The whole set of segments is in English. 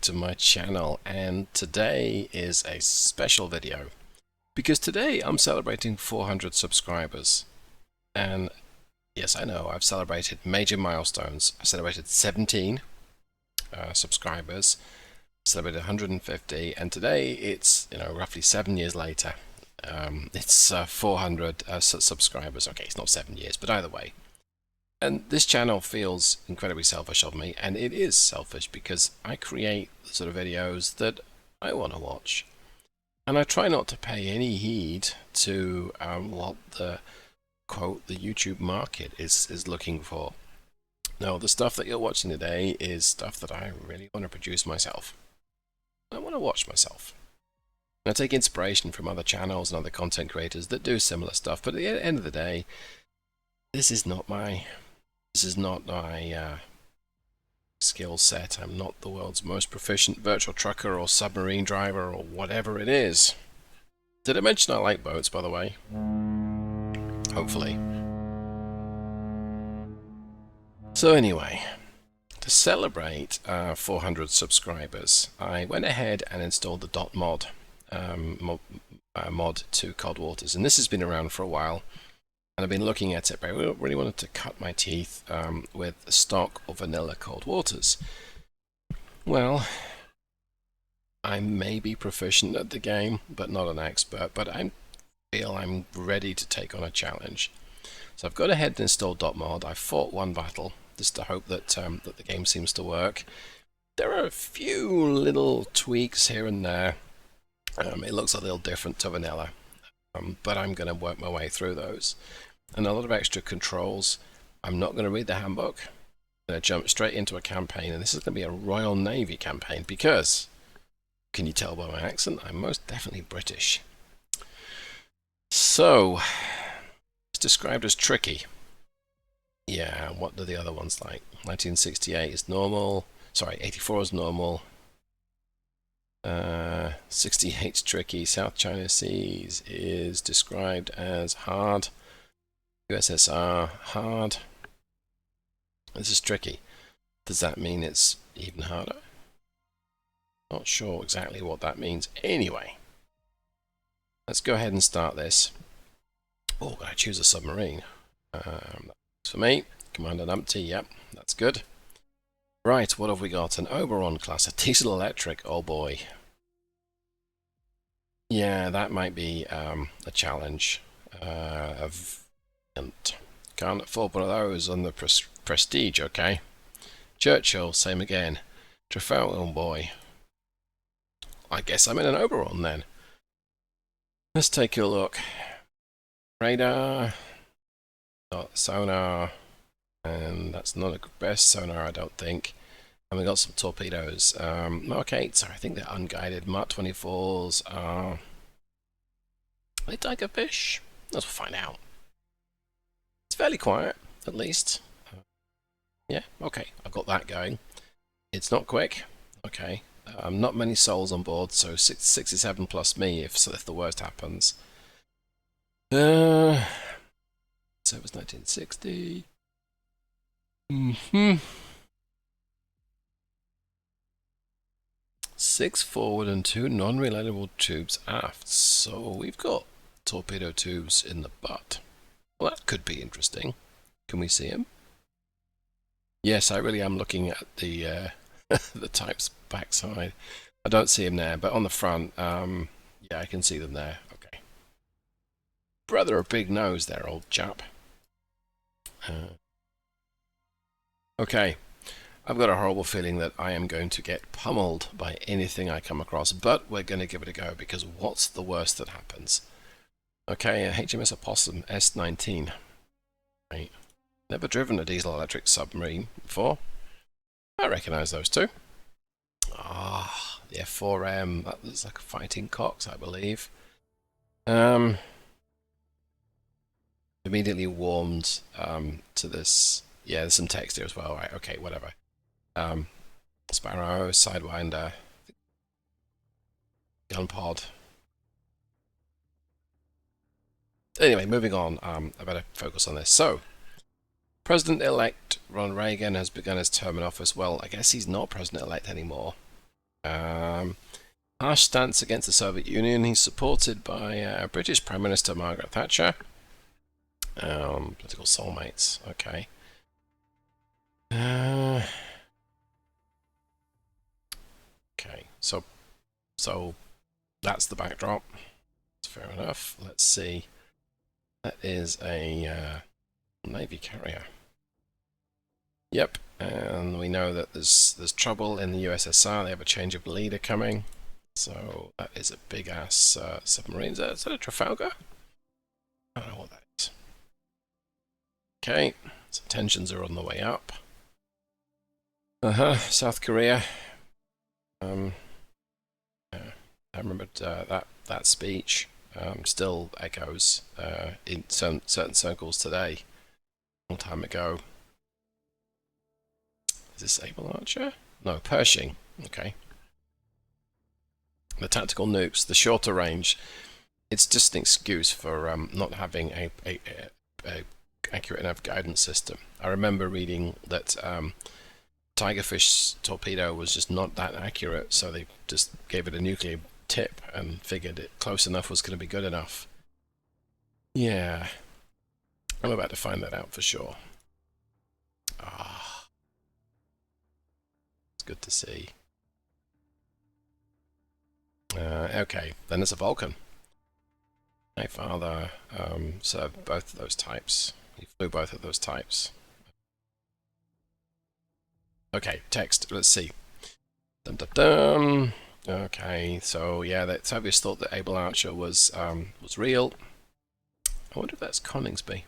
to my channel, and today is a special video because today I'm celebrating 400 subscribers. And yes, I know I've celebrated major milestones. I celebrated 17 subscribers, celebrated 150, and today it's roughly 7 years later. It's 400 subscribers. Okay, it's not 7 years, but either way. And this channel feels incredibly selfish of me, and it is selfish because I create the sort of videos that I want to watch. And I try not to pay any heed to what the, quote, the YouTube market is looking for. No, the stuff that you're watching today is stuff that I really want to produce myself. I want to watch myself. And I take inspiration from other channels and other content creators that do similar stuff, but at the end of the day, this is not my skill set. I'm not the world's most proficient virtual trucker or submarine driver or whatever it is. Did I mention I like boats, by the way? Hopefully. So anyway, to celebrate 400 subscribers, I went ahead and installed the .mod mod to Cold Waters, and this has been around for a while. And I've been looking at it, but I really wanted to cut my teeth with stock or vanilla Cold Waters. Well, I may be proficient at the game, but not an expert, but I feel I'm ready to take on a challenge. So I've gone ahead and installed .mod. I've fought one battle, just to hope that, that the game seems to work. There are a few little tweaks here and there. It looks a little different to vanilla. But I'm going to work my way through those. And a lot of extra controls. I'm not going to read the handbook. I'm going to jump straight into a campaign, and this is going to be a Royal Navy campaign because, can you tell by my accent, I'm most definitely British. So, it's described as tricky. Yeah, what do the other ones like? 1968 is normal. Sorry, 84 is normal. 68's tricky. South China Seas is described as hard. USSR, hard. This is tricky. Does that mean it's even harder? Not sure exactly what that means. Anyway, let's go ahead and start this. Oh, can I choose a submarine? That's for me. Commander Numpty, yep, that's good. Right, what have we got? An Oberon-class, a diesel electric, oh boy. Yeah, that might be a challenge. Can't afford one of those on the Prestige, okay. Churchill, same again. Trafalgar, oh boy. I guess I'm in an Oberon then. Let's take a look. Radar, sonar, and that's not the best sonar, I don't think. And we got some torpedoes. Mark 8s, I think they're unguided. Mark 24s are they tiger fish? Let's find out. It's fairly quiet, at least. Yeah, okay, I've got that going. It's not quick. Okay. Not many souls on board, so 67 plus me if the worst happens. So it was 1960. 6 forward and 2 non-relatable tubes aft. So we've got torpedo tubes in the butt. Well, that could be interesting. Can we see them? Yes, I really am looking at the the type's backside. I don't see them there, but on the front, yeah, I can see them there. Okay. Brother, a big nose there, old chap. Okay. I've got a horrible feeling that I am going to get pummeled by anything I come across, but we're going to give it a go because what's the worst that happens? Okay, HMS Opossum S-19. Right. Never driven a diesel-electric submarine before. I recognise those two. Ah, the F4M. That looks like a Fighting Cox, I believe. Immediately warmed to this. Yeah, there's some text here as well. Right, okay, whatever. Sparrow, Sidewinder, gun pod. Anyway, moving on. I better focus on this. So, President-elect Ronald Reagan has begun his term in office. Well, I guess he's not president-elect anymore. Harsh stance against the Soviet Union. He's supported by British Prime Minister Margaret Thatcher. Political soulmates. Okay. Okay. So that's the backdrop. That's fair enough. Let's see. That is a Navy carrier. Yep. And we know that there's trouble in the USSR. They have a change of leader coming. So that is a big ass submarine. Is that a Trafalgar? I don't know what that is. Okay, so tensions are on the way up. South Korea. Yeah, I remembered that speech. Still echoes in certain circles today. A long time ago. Is this Able Archer? No, Pershing. Okay. The tactical nukes, the shorter range. It's just an excuse for not having a accurate enough guidance system. I remember reading that Tigerfish torpedo was just not that accurate, so they just gave it a nuclear tip and figured it close enough was going to be good enough. Yeah, I'm about to find that out for sure. Ah, it's good to see. Okay, then it's a Vulcan. My father served both of those types. He flew both of those types. Okay, text. Let's see. Dum dum dum. Okay, so yeah, the Soviets thought that Able Archer was real. I wonder if that's Coningsby,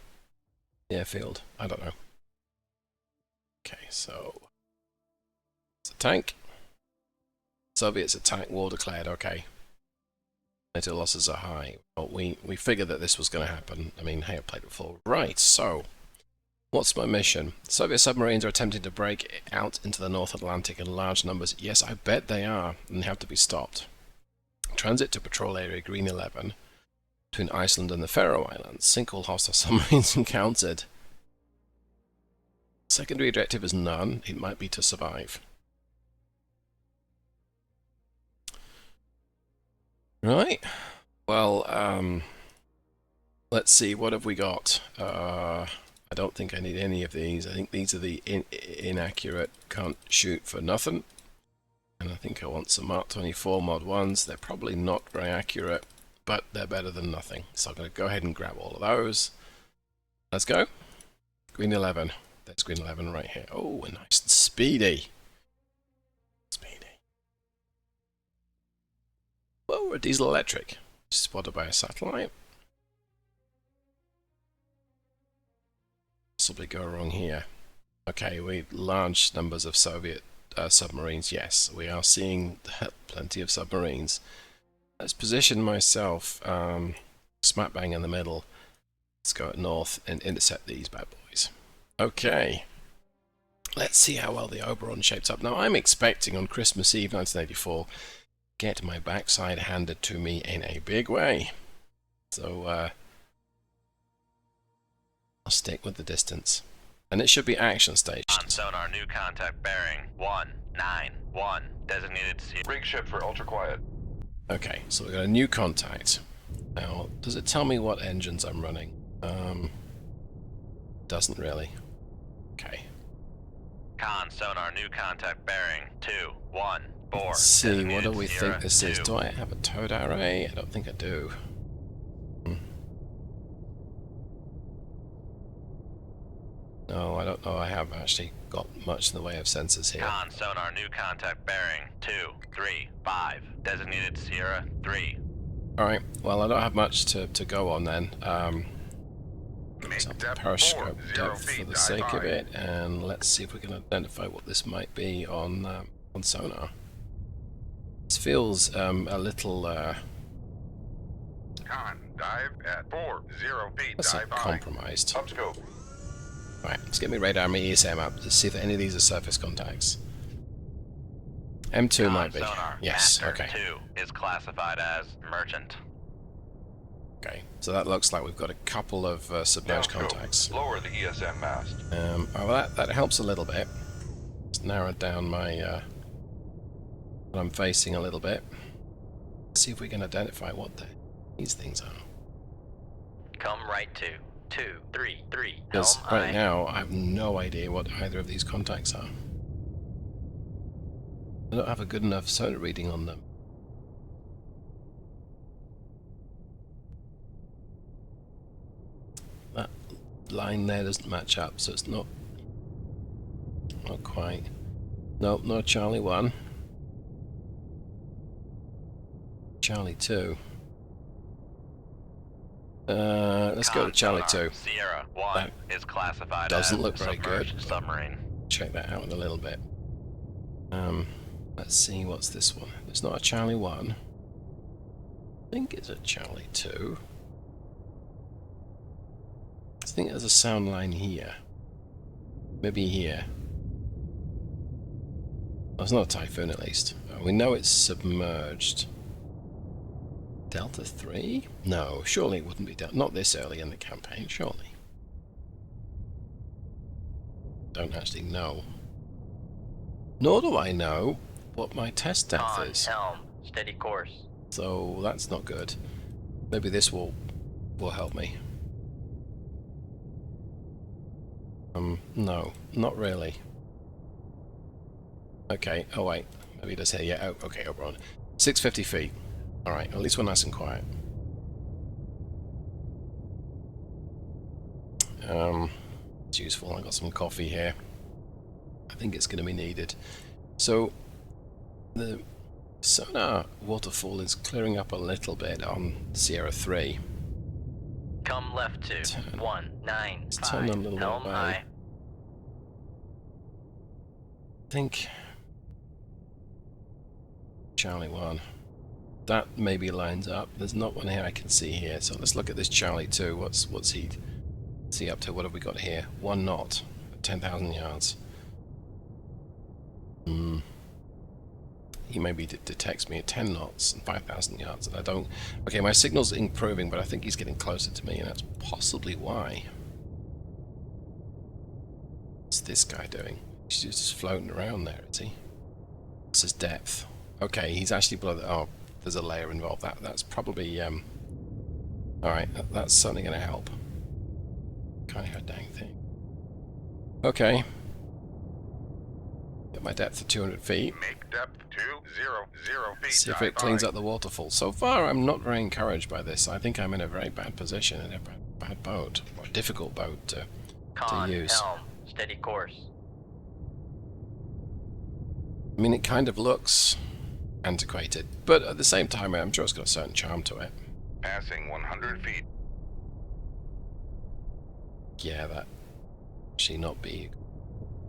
the airfield. I don't know. Okay, so it's a tank. Soviets attack, war declared. Okay. NATO losses are high. Well, we figured that this was going to happen. I mean, hey, I played it before. Right, so what's my mission? Soviet submarines are attempting to break out into the North Atlantic in large numbers. Yes, I bet they are, and they have to be stopped. Transit to patrol area Green 11 between Iceland and the Faroe Islands. Sink all hostile submarines encountered. Secondary objective is none. It might be to survive. Right. Well, let's see. What have we got? I don't think I need any of these. I think these are the inaccurate, can't shoot for nothing. And I think I want some Mark 24 Mod 1s. They're probably not very accurate, but they're better than nothing. So I'm going to go ahead and grab all of those. Let's go. Green 11. There's Green 11 right here. Oh, nice and speedy. Well, we're diesel electric. Spotted by a satellite. Possibly go wrong here. Okay, we large numbers of Soviet submarines. Yes, we are seeing plenty of submarines. Let's position myself smack bang in the middle. Let's go north and intercept these bad boys. Okay. Let's see how well the Oberon shapes up. Now, I'm expecting on Christmas Eve 1984 get my backside handed to me in a big way. So I'll stick with the distance. And it should be action stationed. On sonar, new contact bearing 191. Designated rig ship for ultra quiet. Okay, so we've got a new contact. Now, does it tell me what engines I'm running? Doesn't really. Okay. Con sonar, new contact bearing 214. Let's see, what do we think this is? Do I have a towed array? I don't think I do. No, I don't know. I have actually got much in the way of sensors here. Con sonar, new contact bearing 235. Designated Sierra 3. Alright, well, I don't have much to go on then. So periscope depth for the sake of it, and let's see if we can identify what this might be on sonar. This feels a little Con, dive at 40 feet. let's say dive high. compromised. Upscope. Right, let's get me radar, my ESM up to see if any of these are surface contacts. M2 Con might be. sonar, Yes, Master okay. 2 is classified as merchant. Okay, so that looks like we've got a couple of submerged Downscope. contacts. Lower the ESM mast. Well, that helps a little bit. It's narrowed down my I'm facing a little bit. See if we can identify what these things are. Come right to 233. Because Helm right I. now, I have no idea what either of these contacts are. I don't have a good enough sonar reading on them. That line there doesn't match up, so it's not quite. Nope, no Charlie 1. Charlie 2. Let's go to Charlie 2. Sierra 1 That is classified doesn't as look very good. submerged submarine. Check that out in a little bit. Let's see, what's this one? It's not a Charlie 1. I think it's a Charlie 2. I think there's a sound line here. Maybe here. Oh, it's not a Typhoon at least. We know it's submerged. Delta 3? No, surely it wouldn't be Delta. Not this early in the campaign, surely. Don't actually know. Nor do I know what my test depth is. Helm, steady course. So that's not good. Maybe this will help me. No, not really. Okay, oh wait, maybe it does here, yeah, oh, okay, Oberon. 650 feet. Alright, at least we're nice and quiet. It's useful, I got some coffee here. I think it's going to be needed. So, the sonar waterfall is clearing up a little bit on Sierra 3. Come left to 195. Let's turn a little Helm away. I. I think Charlie 1. That maybe lines up. There's not one here I can see here. So let's look at this Charlie 2. What's he up to? What have we got here? 1 knot at 10,000 yards. He maybe detects me at 10 knots and 5,000 yards, and I don't. Okay, my signal's improving, but I think he's getting closer to me, and that's possibly why. What's this guy doing? He's just floating around there, is he? What's his depth? Okay, he's actually below the. Oh, there's a layer involved. That's probably. All right, that's certainly going to help. Can't hear a dang thing. Okay. Get my depth of 200 feet. Make depth 200 feet. See if it cleans up the waterfall. So far, I'm not very encouraged by this. I think I'm in a very bad position, in a bad boat, or a difficult boat to use. Helm, steady course. I mean, it kind of looks antiquated, but at the same time, I'm sure it's got a certain charm to it. Passing 100 feet. Yeah, that should not be.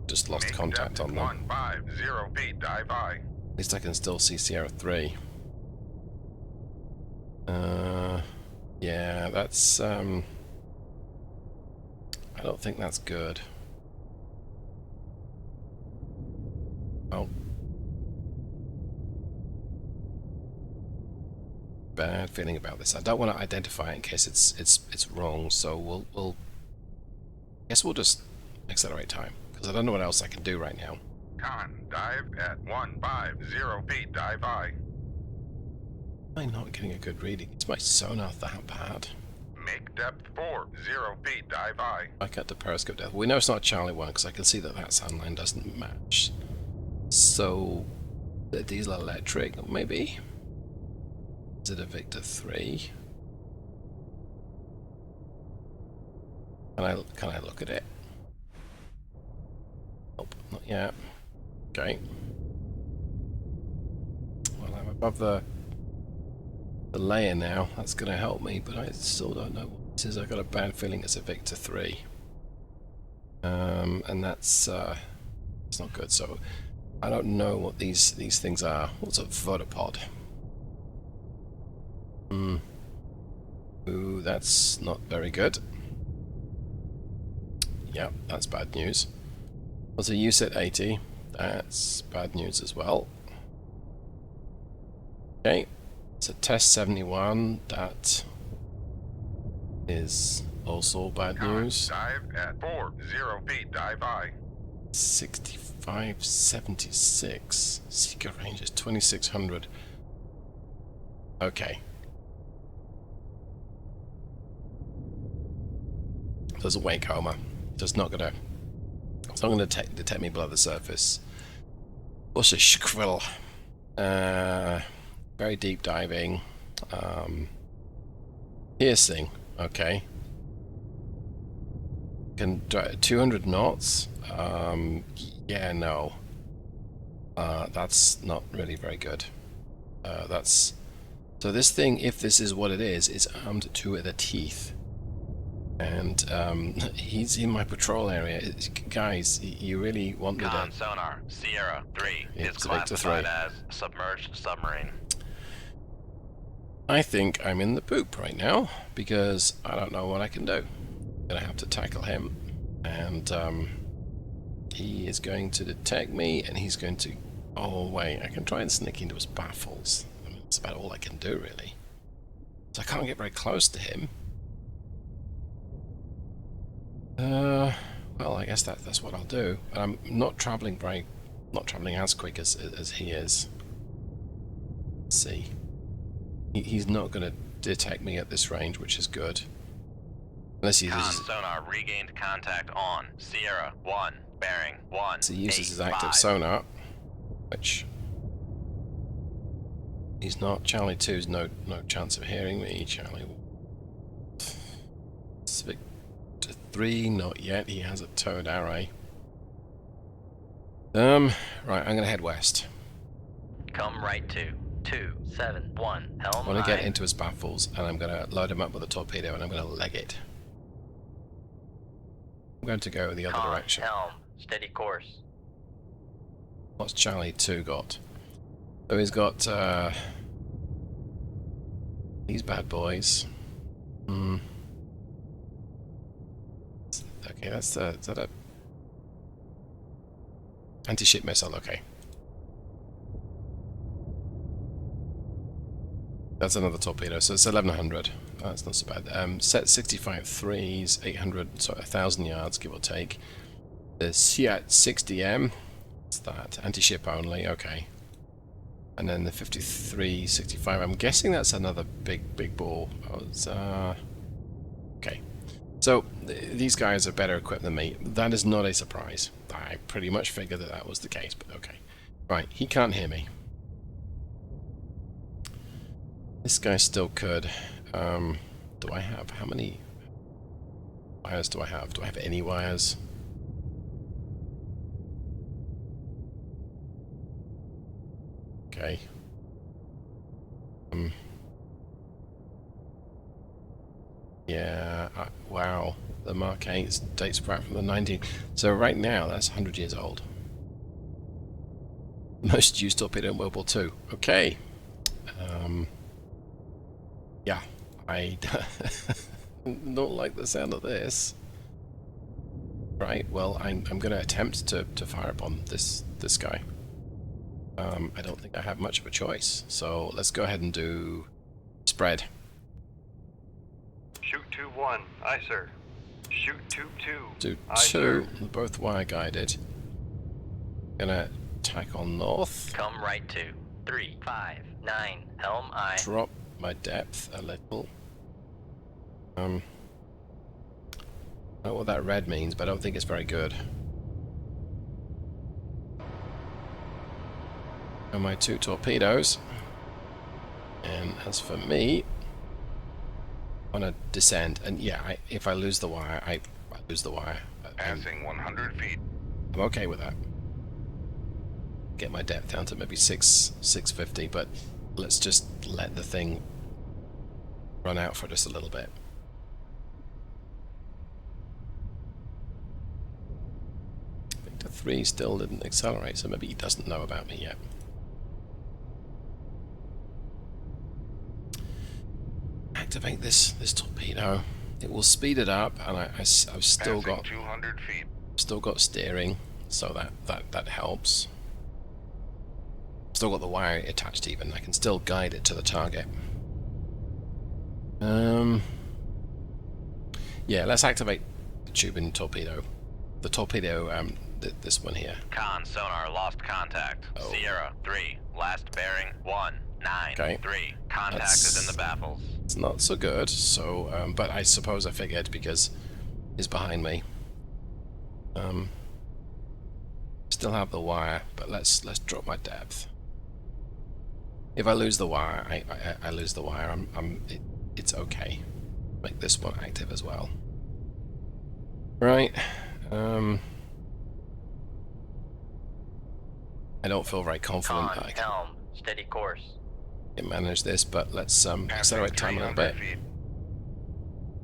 Just lost Make contact depth on them. 150 feet. Dive by. At least I can still see Sierra 3. Yeah, that's, I don't think that's good. Oh. Bad feeling about this. I don't want to identify it in case it's wrong, so we'll guess we'll just accelerate time, because I don't know what else I can do right now. Dive at 150 feet. Dive by. I'm not getting a good reading. Is my sonar that bad? Make depth 40 feet. Dive by. I cut the periscope depth. We know it's not Charlie 1 because I can see that sound line doesn't match. So, the diesel electric, maybe? Is it a Victor 3? Can I look at it? Nope, not yet. Okay. Well, I'm above the layer now. That's going to help me, but I still don't know what this is. I've got a bad feeling it's a Victor 3. And that's it's not good. So I don't know what these things are. What's a vertipod? Ooh, that's not very good. Yep, that's bad news. What's a USET 80? That's bad news as well. Okay, so test 71, that is also bad news. Dive at 40 feet. Dive by. 6576. Seeker range is 2600. Okay. There's a wake Homer. It's not gonna detect me below the surface. What's a shrill? Very deep diving. Piercing. Okay. Can 200 knots. Yeah, no. That's not really very good. So this thing, if this is what it is armed to the teeth. And he's in my patrol area. Guys, you really want me to... Sonar, Sierra 3 is It's Victor 3. classified as submerged submarine. I think I'm in the poop right now, because I don't know what I can do. I'm going to have to tackle him. And he is going to detect me, and he's going to... Oh, wait, I can try and sneak into his baffles. I mean, that's about all I can do, really. So I can't get very close to him. Well, I guess that's what I'll do. But I'm not traveling as quick as he is. Let's see. He's not going to detect me at this range, which is good. Unless he uses... sonar regained contact on Sierra 1, bearing 1. So he uses his active sonar, which he's not. Charlie 2's no chance of hearing me. Charlie 3, not yet. He has a towed array. Right, I'm gonna head west. Come right to 271 helm. I want to get into his baffles, and I'm gonna load him up with a torpedo, and I'm gonna leg it. I'm going to go in the other direction. Helm, steady course. What's Charlie 2 got? So he's got these bad boys. Okay, is that a anti-ship missile? Okay. That's another torpedo, so it's 1100. That's not so bad. Set 65 threes, 800, so 1,000 yards, give or take. The Seat 60M, what's that? Anti-ship only, okay. And then the 53, 65, I'm guessing that's another big ball. Okay. So, these guys are better equipped than me. That is not a surprise. I pretty much figured that was the case, but okay. Right, he can't hear me. This guy still could. Do I have... How many wires do I have? Do I have any wires? Okay. Yeah, wow. The Mark 8 dates back from the 19th. So right now, that's 100 years old. Most used torpedo in World War II. Okay. Yeah, I don't like the sound of this. Right, well, I'm going to attempt to fire upon this guy. I don't think I have much of a choice, so let's go ahead and do spread. Shoot 2-1, aye sir. Shoot 2-2. Do aye, 2, sir. both wire guided. Gonna tack on north. Come right to 359 helm I. Drop my depth a little. I don't know what that red means, but I don't think it's very good. And my 2 torpedoes. And as for me, I want to descend. And yeah, if I lose the wire, I lose the wire. Passing 100 feet. I'm okay with that. Get my depth down to maybe 650, but let's just let the thing run out for just a little bit. Victor 3 still didn't accelerate, so maybe he doesn't know about me yet. Activate this torpedo. It will speed it up, and I've still Passing got 200 feet. steering, so that helps. Still got the wire attached even. I can still guide it to the target. Yeah, let's activate the tubing torpedo. The torpedo this one here. Con sonar lost contact. Oh. Sierra 3, last bearing 193. Okay. Contact is in the baffles. It's not so good. So, but I suppose I figured because he's behind me. Still have the wire, but let's drop my depth. If I lose the wire, I lose the wire. It's okay. Make this one active as well. Right. I don't feel very confident that I helm, steady course. can manage this, but let's accelerate time a little 300 bit. feet.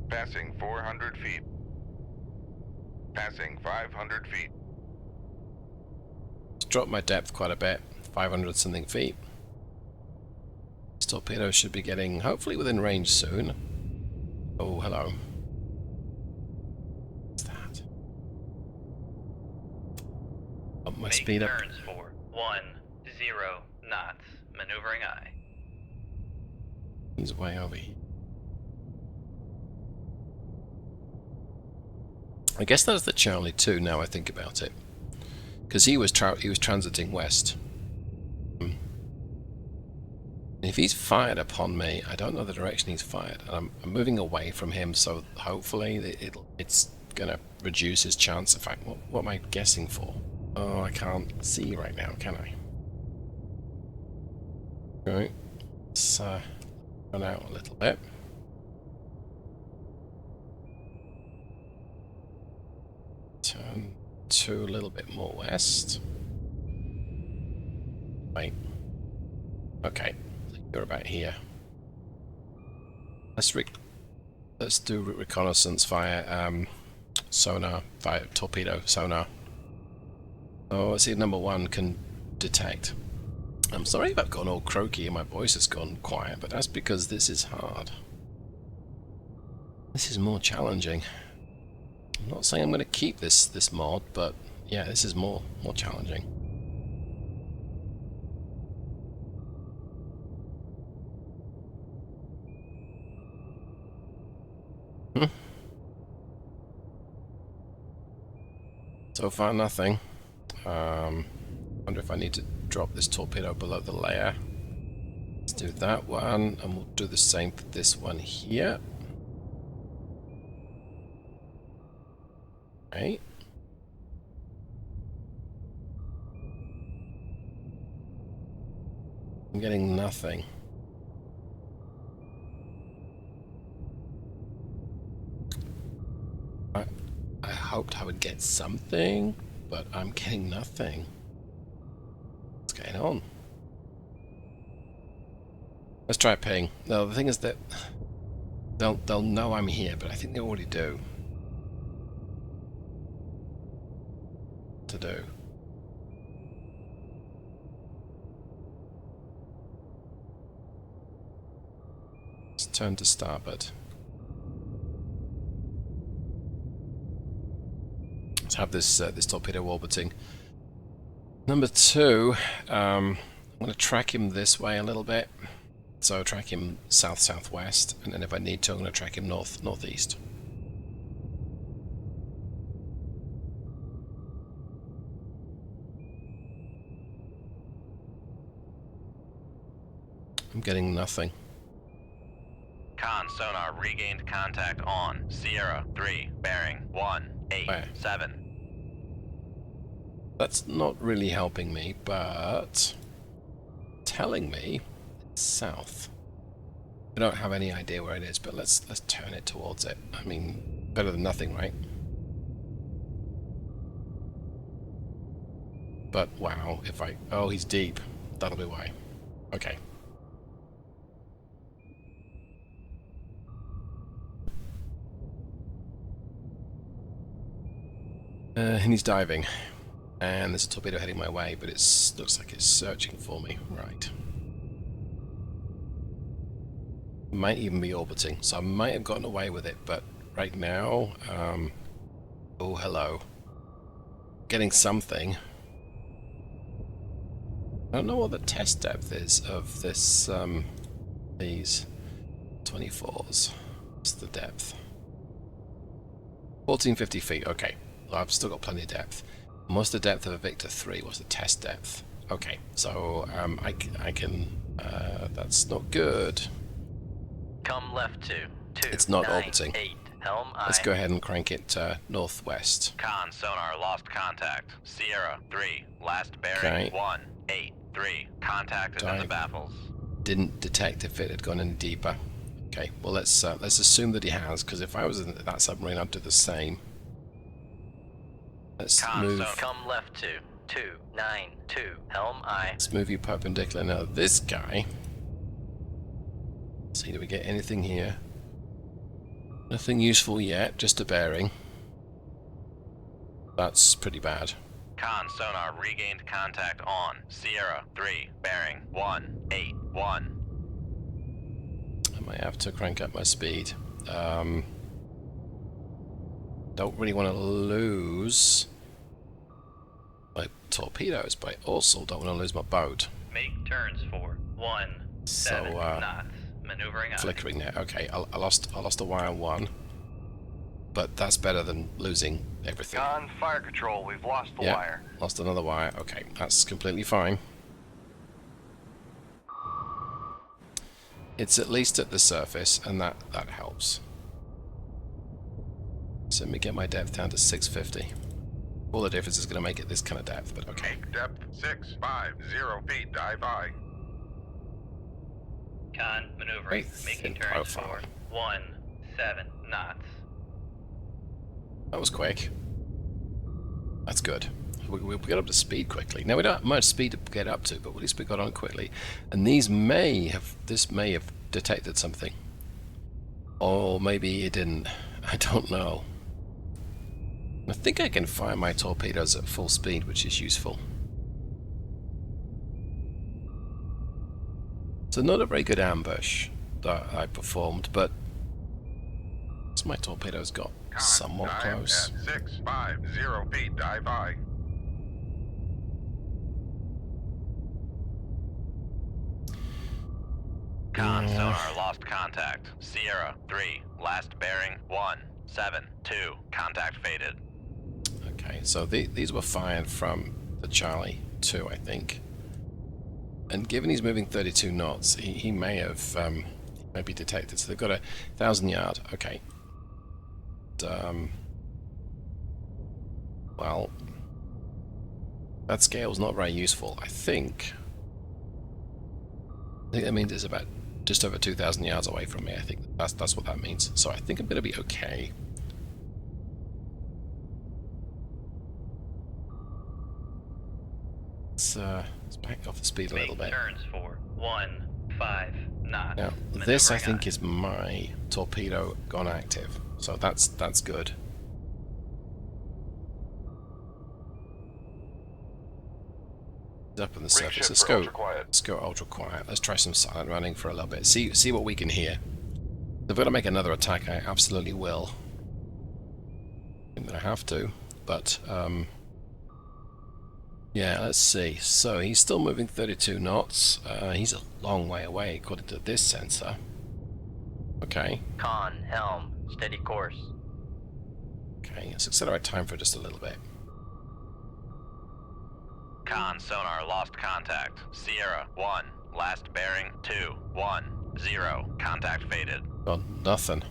Passing 400 feet. Passing 500 feet. Drop my depth quite a bit, 500 something feet. This torpedo should be getting hopefully within range soon. Oh, hello. What's that? Up my speed up. Turns for 10 knots. Maneuvering eye. He's way over here. I guess that's the Charlie 2 now I think about it. Because he was transiting west. If he's fired upon me, I don't know the direction he's fired. And I'm moving away from him, so hopefully it's going to reduce his chance. In fact, what am I guessing for? Oh, I can't see right now, can I? Right. Let's run out a little bit. Turn to a little bit more west. Wait. Okay, you're about here. Let's do reconnaissance via sonar, via torpedo sonar. Oh, let's see if number 1 can detect. I'm sorry if I've gone all croaky and my voice has gone quiet, but that's because this is hard. This is more challenging. I'm not saying I'm going to keep this mod, but yeah, this is more challenging. So far, nothing. Wonder if I need to drop this torpedo below the layer. Let's do that one, and we'll do the same for this one here. Okay. I'm getting nothing. I hoped I would get something, but I'm getting nothing. What's going on? Let's try ping. No, the thing is that they'll know I'm here, but I think they already do. To do. Let's turn to starboard. Let's have this this torpedo orbiting. Number 2, I'm going to track him this way a little bit. So track him south-southwest, and then if I need to, I'm going to track him north-northeast. I'm getting nothing. Con sonar regained contact on Sierra 3, bearing 187. That's not really helping me, but telling me it's south. I don't have any idea where it is, but let's turn it towards it. I mean, better than nothing, right? But wow, if I... Oh, he's deep. That'll be why. Okay. And he's diving. And there's a torpedo heading my way, but it looks like it's searching for me. Right. Might even be orbiting, so I might have gotten away with it, but right now... oh, hello. Getting something. I don't know what the test depth is of this, these 24s. What's the depth? 1450 feet, okay. Well, I've still got plenty of depth. What's the depth of a Victor 3? What's the test depth? Okay, so I can. That's not good. Come left to It's not orbiting. 298 helm Let's I. go ahead and crank it northwest. Con sonar lost contact. Sierra 3, last bearing Okay. 183. Contact is in the Dive. baffles. Didn't detect if it had gone any deeper. Okay, well let's assume that he has, because if I was in that submarine, I'd do the same. Let's Con move. sonar. Come left to 292 helm I. Let's move you perpendicular. Now this guy. See, do we get anything here? Nothing useful yet, just a bearing. That's pretty bad. Con sonar regained contact on Sierra 3, bearing 181. I might have to crank up my speed. Don't really want to lose my torpedoes, but I also don't want to lose my boat. Make turns for 17 So, knots. Maneuvering on. Flickering there. Okay, I lost a wire 1, but that's better than losing everything. Con fire control, we've lost the Yeah, wire. lost another wire. Okay, that's completely fine. It's at least at the surface, and that helps. So let me get my depth down to 650. All the difference is going to make it this kind of depth, but okay. Make depth 650 feet. Dive I. Con maneuvering. Very Making thin turns profile. for 17 knots. That was quick. That's good. We got up to speed quickly. Now we don't have much speed to get up to, but at least we got on quickly. And this may have detected something. Or maybe it didn't. I don't know. I think I can fire my torpedoes at full speed, which is useful. So not a very good ambush that I performed, but my torpedoes got Con somewhat dive close. at 650 feet. Dive I. Con Yeah. sonar lost contact. Sierra 3, last bearing 172. Contact faded. Okay, so these were fired from the Charlie 2, I think. And given he's moving 32 knots, he may have maybe detected. So they've got 1,000 yard. Okay. Well, that scale's not very useful. I think that means it's about just over 2,000 yards away from me. I think that's what that means. So I think I'm going to be okay. Let's back off the speed a little Make bit. turns for 15 knots. Now, this I Maneuvering think on. is my torpedo gone active, so that's good. It's up on the surface. Let's go ultra quiet. Let's try some silent running for a little bit. See what we can hear. If I've got to make another attack, I absolutely will. I'm gonna have to, but yeah, let's see. So he's still moving 32 knots. He's a long way away according to this sensor. Okay. Con, helm, steady course. Okay, let's accelerate time for just a little bit. Con sonar lost contact. Sierra 1, last bearing 210. Contact faded. Got nothing.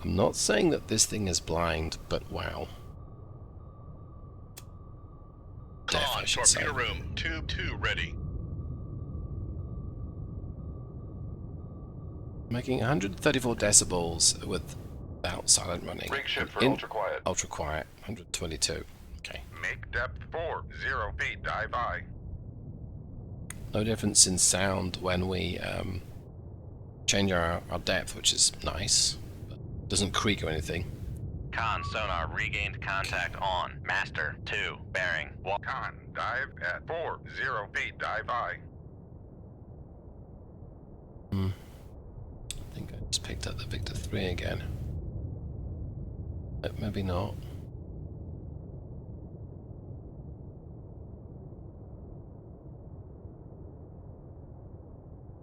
I'm not saying that this thing is blind, but wow. Deaf, I should say. room. Tube 2 ready. Making 134 decibels without silent running. Rig ship for In ultra quiet. ultra quiet, 122. Okay. Make depth 40 feet. Dive I. No difference in sound when we change our depth, which is nice. But doesn't creak or anything. Con sonar regained contact on Master 2, bearing 1. Con dive at 40 feet. Dive I. I think I just picked up the Victor 3 again. But maybe not.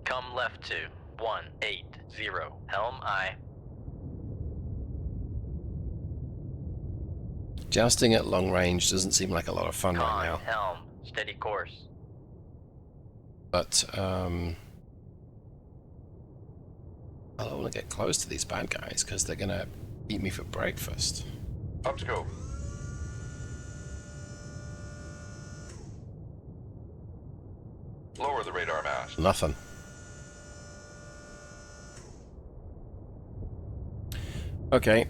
Come left to 180 helm I. Jousting at long range doesn't seem like a lot of fun right Con, now. helm, steady course. But, I don't want to get close to these bad guys because they're going to eat me for breakfast. Up scope. Lower the radar mast. Nothing. Okay,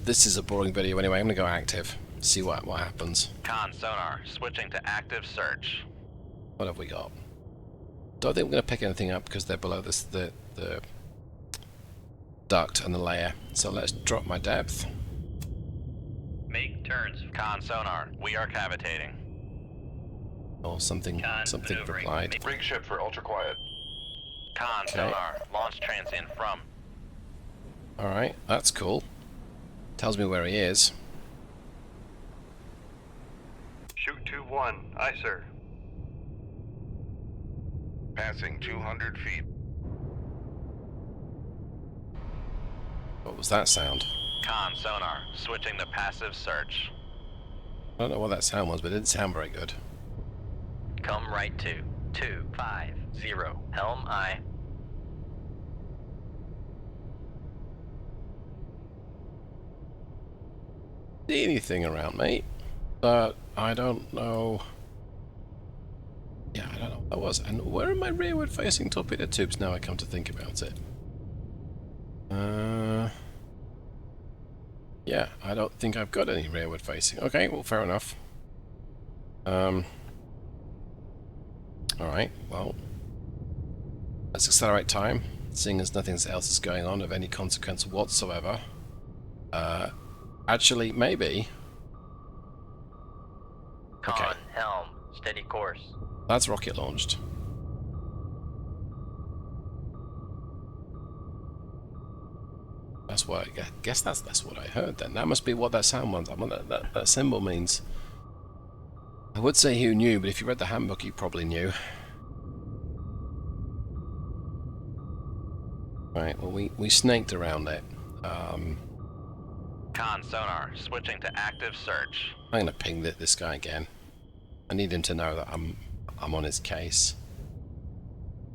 this is a boring video anyway. I'm going to go active, see what happens. Con sonar, switching to active search. What have we got? Don't think I'm going to pick anything up because they're below this, the duct and the layer. So let's drop my depth. Make turns. Con sonar, we are cavitating. Or something maneuvering. replied. Rig ship for ultra quiet. Con Okay. sonar, launch transient from. Alright, that's cool. Tells me where he is. Shoot 2-1. Aye, sir. Passing 200 feet. What was that sound? Con sonar, switching to passive search. I don't know what that sound was, but it didn't sound very good. Come right to 250. Helm aye. See anything around, mate? But I don't know. Yeah, I don't know what that was. And where are my rearward facing torpedo tubes now I come to think about it? Yeah, I don't think I've got any rearward facing. Okay, well, fair enough. Alright, well, let's accelerate time, seeing as nothing else is going on of any consequence whatsoever. Actually, maybe. Con, Okay. helm, steady course. That's rocket launched. That's what I guess that's what I heard then. That must be what that sound was. I mean, that symbol means. I would say who knew, but if you read the handbook, you probably knew. Right, well, we snaked around it. Con sonar, switching to active search. I'm gonna ping this guy again. I need him to know that I'm on his case.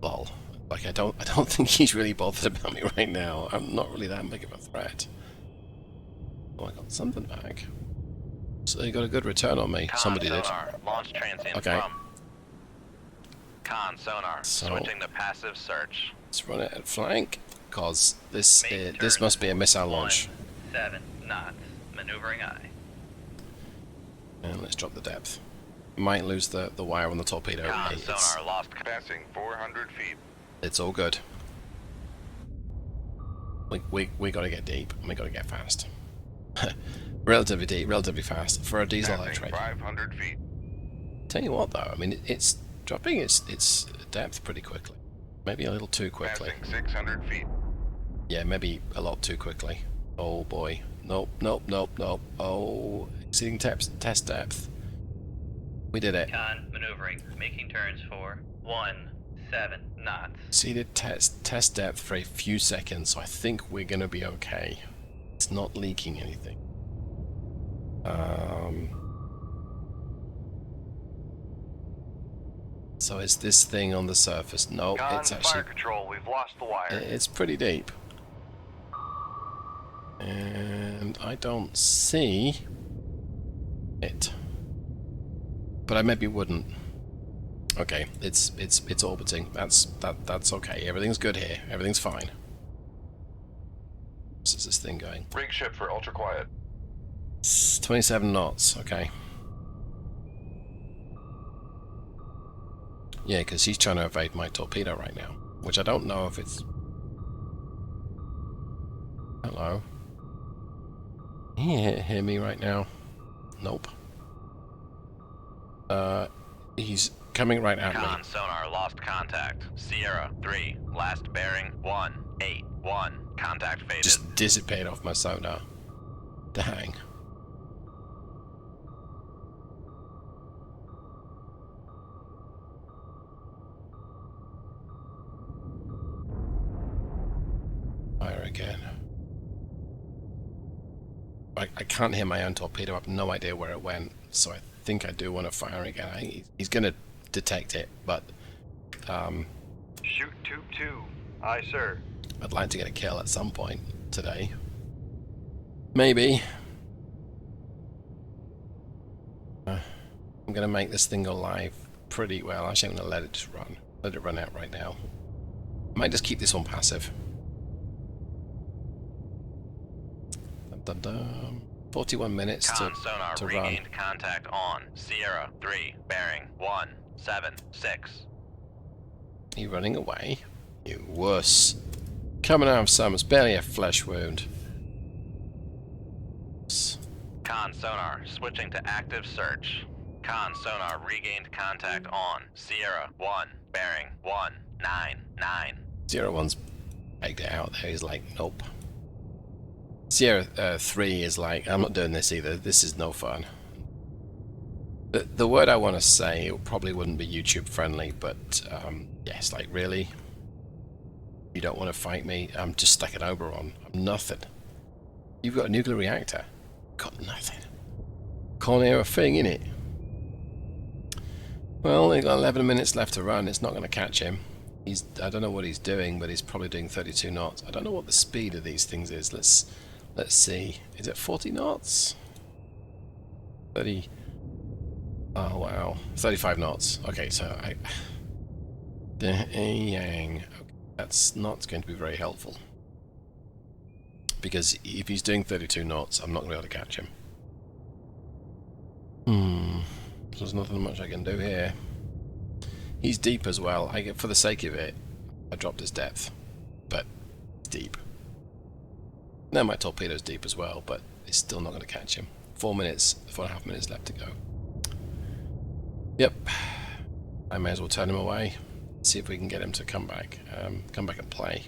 Lol. Like I don't think he's really bothered about me right now. I'm not really that big of a threat. Oh, I got something back. So you got a good return on me. Con Somebody did. sonar, launch transient Okay. from. Con sonar, So- switching to passive search. Let's run it at flank, cause this Make this turn must be a missile launch. 7 knots. Maneuvering aye. And let's drop the depth. Might lose the wire on the torpedo. Con Hey, sonar, lost. Passing 400 feet. it's all good. We gotta get deep. We gotta get fast. Relatively deep, relatively fast for a diesel Passing electric. 500 feet. Tell you what though, I mean it's dropping its depth pretty quickly. Maybe a little too quickly. Passing 600 feet. Yeah, maybe a lot too quickly. Oh boy. Nope, nope, nope, nope. Oh, exceeding test depth. We did it. Con, maneuvering. Making turns for 17 knots. Exceeded test depth for a few seconds, so I think we're gonna be okay. It's not leaking anything. So is this thing on the surface? No, Con, it's fire actually control. We've lost the wire. it's pretty deep. And I don't see it. But I maybe wouldn't. Okay, it's orbiting. That's okay. Everything's good here. Everything's fine. What's this thing going? Rig ship for ultra quiet. It's 27 knots. Okay. Yeah, because he's trying to evade my torpedo right now, which I don't know if it's. Hello. Can you hear me right now? Nope. He's coming right at me. Con sonar, lost contact. Sierra 3, last bearing 181. Contact faded. Just dissipate off my sonar. Dang. Fire again. I can't hear my own torpedo. I have no idea where it went, so I think I do want to fire again. He's going to detect it, but Shoot tube 2. Aye, sir. I'd like to get a kill at some point today. Maybe. I'm going to make this thing go live pretty well. Actually, I'm going to let it just run. Let it run out right now. I might just keep this one passive. Dun, dun, dun. 41 minutes Con sonar to run. regained contact on Sierra 3, bearing 176. Are you running away? You wuss. Coming out of some, it's barely a flesh wound. Con sonar switching to active search. Con sonar regained contact on Sierra 1, bearing 199. 01's pegged it out there. He's like, nope. Sierra 3 is like, I'm not doing this either. This is no fun. The word I want to say, it probably wouldn't be YouTube friendly, but yes, like really? You don't want to fight me? I'm just stuck in Oberon. I'm nothing. You've got a nuclear reactor. Got nothing. Can't hear a thing in it. Well, they've got 11 minutes left to run. It's not going to catch him. I don't know what he's doing, but he's probably doing 32 knots. I don't know what the speed of these things is. Let's see. Is it 40 knots? 30. Oh wow. 35 knots. Okay, so Yang. Okay, that's not going to be very helpful. Because if he's doing 32 knots, I'm not going to be able to catch him. There's nothing much I can do here. He's deep as well. For the sake of it, I dropped his depth. But it's deep. Now my torpedo's deep as well, but it's still not going to catch him. 4.5 minutes left to go. Yep. I may as well turn him away. See if we can get him to come back and play.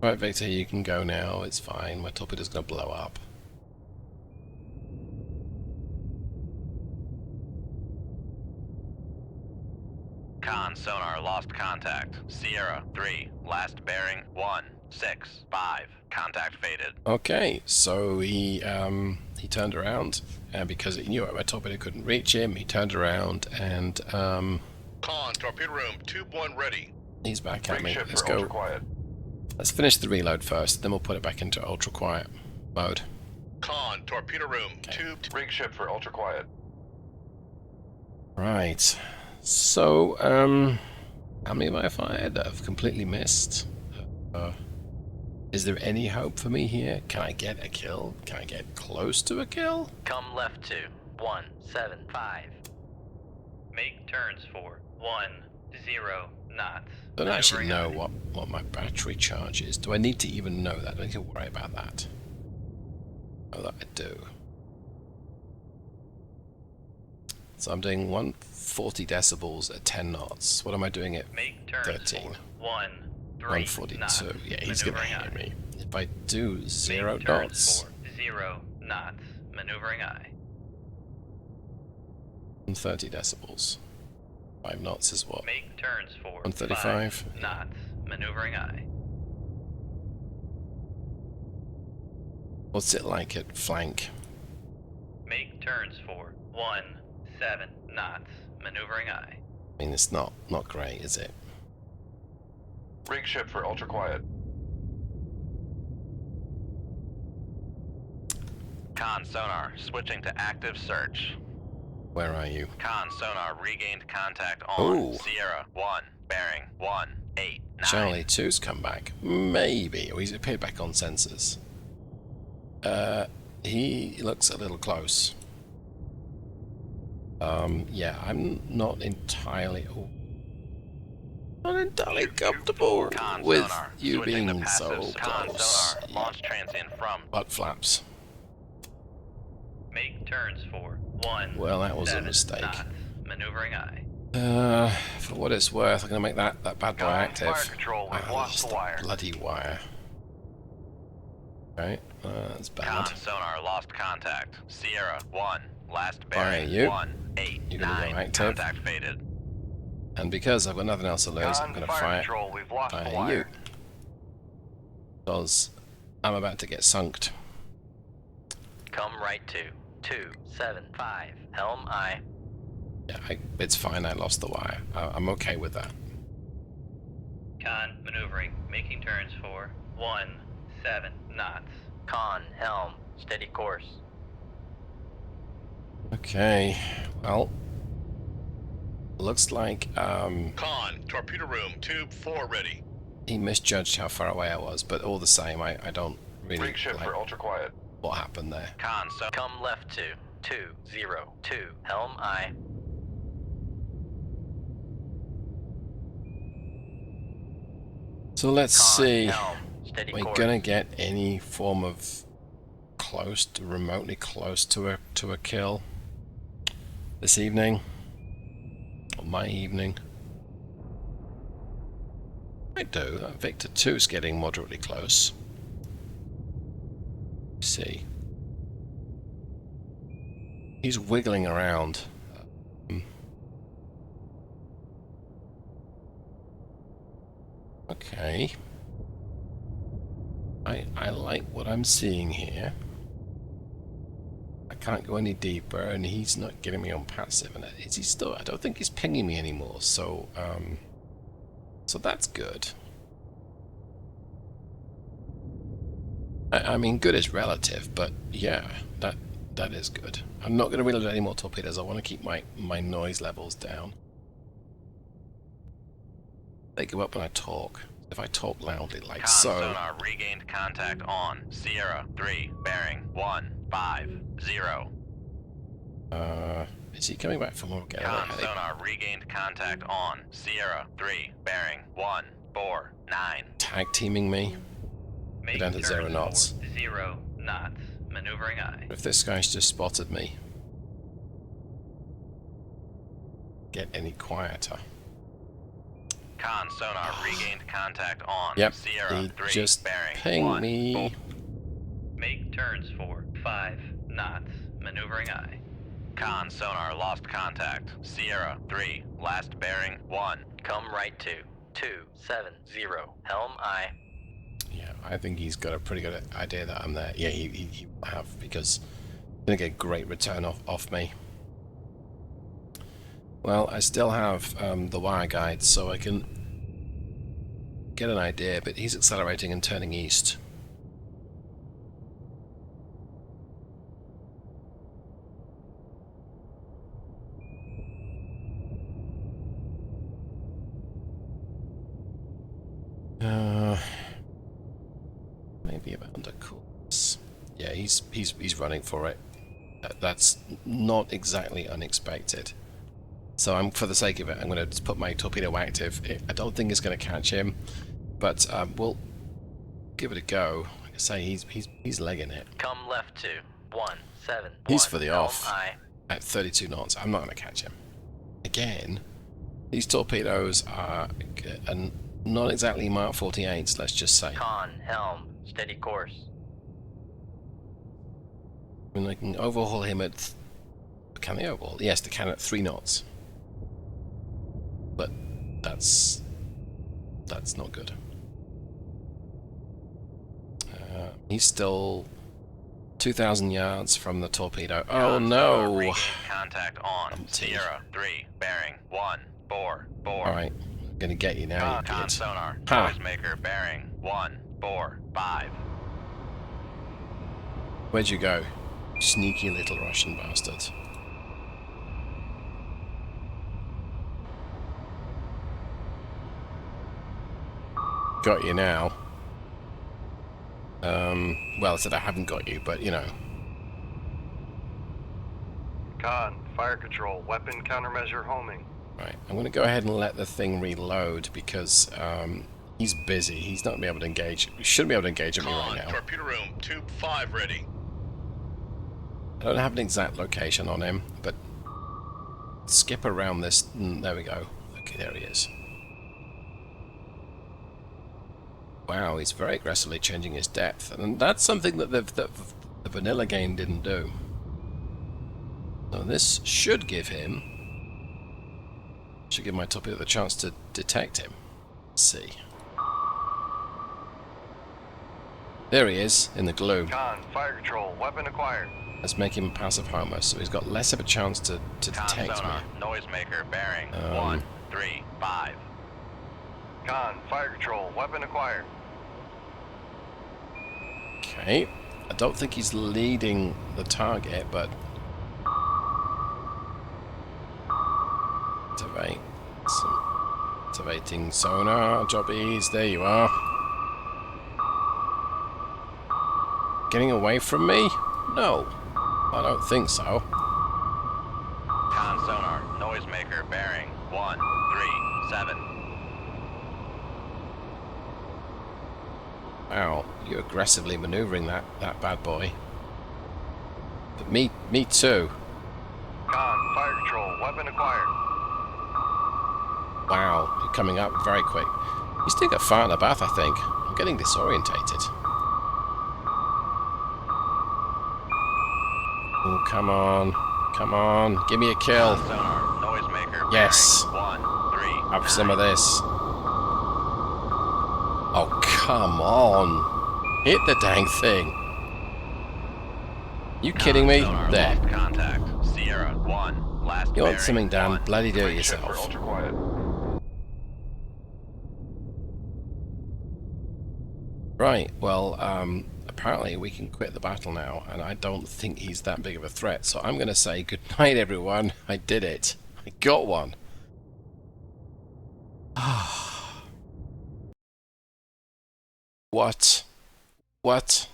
Right, Victor, you can go now. It's fine. My torpedo's going to blow up. Con sonar lost contact. Sierra 3, last bearing 165. Contact faded. Okay, so he turned around, and because he knew my torpedo couldn't reach him, he turned around and Con, torpedo room, tube 1 ready. he's back at Rig me. ship Let's for go. ultra quiet. Let's finish the reload first, then we'll put it back into ultra quiet mode. Con, torpedo room, tube. Rig ship for ultra quiet. Right. So, how many have I fired? I've completely missed. Is there any hope for me here? Can I get a kill? Can I get close to a kill? Come left to 175. Make turns for 10 knots. I don't actually know Maneuvering what my battery charge is. Do I need to even know that? Do I need to worry about that? Oh, that I do. So I'm doing 140 decibels at 10 knots. What am I doing at Make turns 13? for 142. knots. Yeah, he's going to Maneuvering hear eye. me. If I do 0 Make turns knots, for 0 knots. Maneuvering eye. 130 decibels. 5 knots is what? Make turns for 135. 5 knots. Maneuvering eye. What's it like at flank? Make turns for 17 knots. Maneuvering eye. I mean, it's not great, is it? Rig ship for ultra quiet. Con sonar switching to active search. Where are you? Con sonar regained contact on Oh. Sierra 1, bearing 189. Charlie 2's come back. Maybe. Oh, he's appeared back on sensors. He looks a little close. Yeah, I'm not entirely comfortable Con with sonar you switching to being so passive. Con close. sonar launch transient from Butt flaps. Make turns for 1. Well, that was a mistake. Knots. Maneuvering eye. For what it's worth, I'm gonna make that bad boy Con, active. fire control, we've I lost the wire. bloody wire. Right, that's bad. Con sonar lost contact. Sierra 1, last Fire bearing you. 189. You're gonna go active. Contact faded. And because I've got nothing else to lose, I'm Con, gonna fire fire control, we've lost the you. wire. Because I'm about to get sunked. Come right to 275. Helm I. Yeah, it's fine. I lost the wire. I'm okay with that. Con maneuvering, making turns for 17 knots. Con helm, steady course. Okay. Well, looks like Con, torpedo room, tube 4 ready. he misjudged how far away I was, but all the same, I don't really Rig ship like for ultra quiet. what happened there. Con, so Come left to 202. Helm I. So let's Con see. helm, steady We're course. gonna get any form of remotely close to a kill this evening, or my evening. I do. Victor 2's getting moderately close. Let's see. He's wiggling around. Okay. I like what I'm seeing here. I can't go any deeper, and he's not getting me on passive. And is he still? I don't think he's pinging me anymore. So so that's good. I mean, good is relative, but yeah, that is good. I'm not going to reload any more torpedoes. I want to keep my noise levels down. They go up when I talk. If I talk loudly, like Con so. sonar regained contact on Sierra 3, bearing 150. Is he coming back from Morgan? Con sonar regained contact on Sierra 3, bearing 149. Tag teaming me. Making down to 0 turns knots. for 0 knots. Maneuvering I. If this guy's just spotted me, get any quieter. Con sonar regained contact on Yep, Sierra he 3, just bearing pinged me. 1. Make turns for 5 knots. Maneuvering I. Con sonar lost contact. Sierra 3, last bearing 1. Come right to 270. Helm I. Yeah, I think he's got a pretty good idea that I'm there. Yeah, he will have, because he's going to get a great return off me. Well, I still have the wire guide, so I can get an idea, but he's accelerating and turning east. Maybe about under course. Yeah, he's running for it. That's not exactly unexpected. So I'm, for the sake of it, I'm going to just put my torpedo active. I don't think it's going to catch him, but we'll give it a go. Like I say, he's legging it. Come left to 171. He's for the Helm off I. at 32 knots. I'm not going to catch him. Again, these torpedoes are not exactly Mark 48s, let's just say. Con helm, steady course. I mean, I can overhaul him at... Can they overhaul? Yes, they can at 3 knots. But that's not good. He's still 2,000 yards from the torpedo. Oh Con sonar no! regained contact on Sierra 3, bearing 144. Alright, I'm gonna get you now, you Con idiot. sonar, Ha. noisemaker bearing 145. Where'd you go? Sneaky little Russian bastard. Got you now. Well, I said I haven't got you, but you know. Con, fire control, weapon countermeasure homing. Right, I'm going to go ahead and let the thing reload because he's busy. He's not going to be able to engage. He shouldn't be able to engage at me right Con, now. torpedo room, tube 5 ready. I don't have an exact location on him, but skip around this. There we go. Okay, there he is. Wow, he's very aggressively changing his depth, and that's something that the vanilla game didn't do. So this should give my torpedo the chance to detect him. Let's see. There he is, in the glue. Con, fire control, weapon acquired. Let's make him a passive homer, so he's got less of a chance to Con detect me. sonar, noisemaker bearing 135. Con, fire control, weapon acquired. Okay. I don't think he's leading the target, but... Activate. Activating sonar, jobbies, there you are. Getting away from me? No, I don't think so. Con sonar, noisemaker bearing 137. Wow, you're aggressively maneuvering that bad boy. But me too. Con, fire control, weapon acquired. Wow, you're coming up very quick. You still got far in the bath, I think. I'm getting disorientated. Oh, come on. Come on. Give me a kill. Con sonar, noisemaker Yes. bearing 139. Have some of this. Oh, come on. Hit the dang thing. You kidding me? Sonar, There. lost contact. Sierra 1, last You want bearing something done? 1. Bloody do it Green ship for yourself. ultra quiet. Right, well, apparently we can quit the battle now, and I don't think he's that big of a threat, so I'm going to say good night, everyone. I did it. I got one. What? What?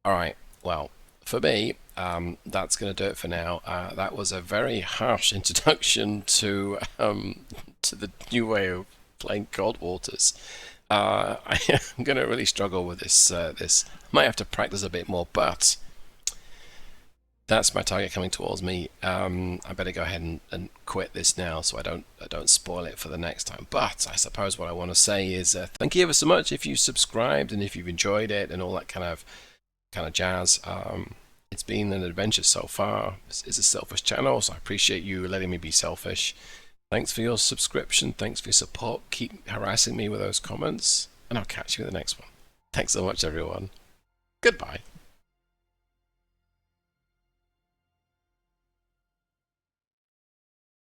Alright, well, for me, that's going to do it for now. That was a very harsh introduction to the new way of playing Cold Waters. I'm going to really struggle with this. Might have to practice a bit more, but that's my target coming towards me. I better go ahead and quit this now, so I don't spoil it for the next time. But I suppose what I want to say is thank you ever so much if you subscribed and if you've enjoyed it and all that kind of jazz. It's been an adventure so far. This is a selfish channel, so I appreciate you letting me be selfish. Thanks for your subscription. Thanks for your support. Keep harassing me with those comments, and I'll catch you in the next one. Thanks so much, everyone. Goodbye.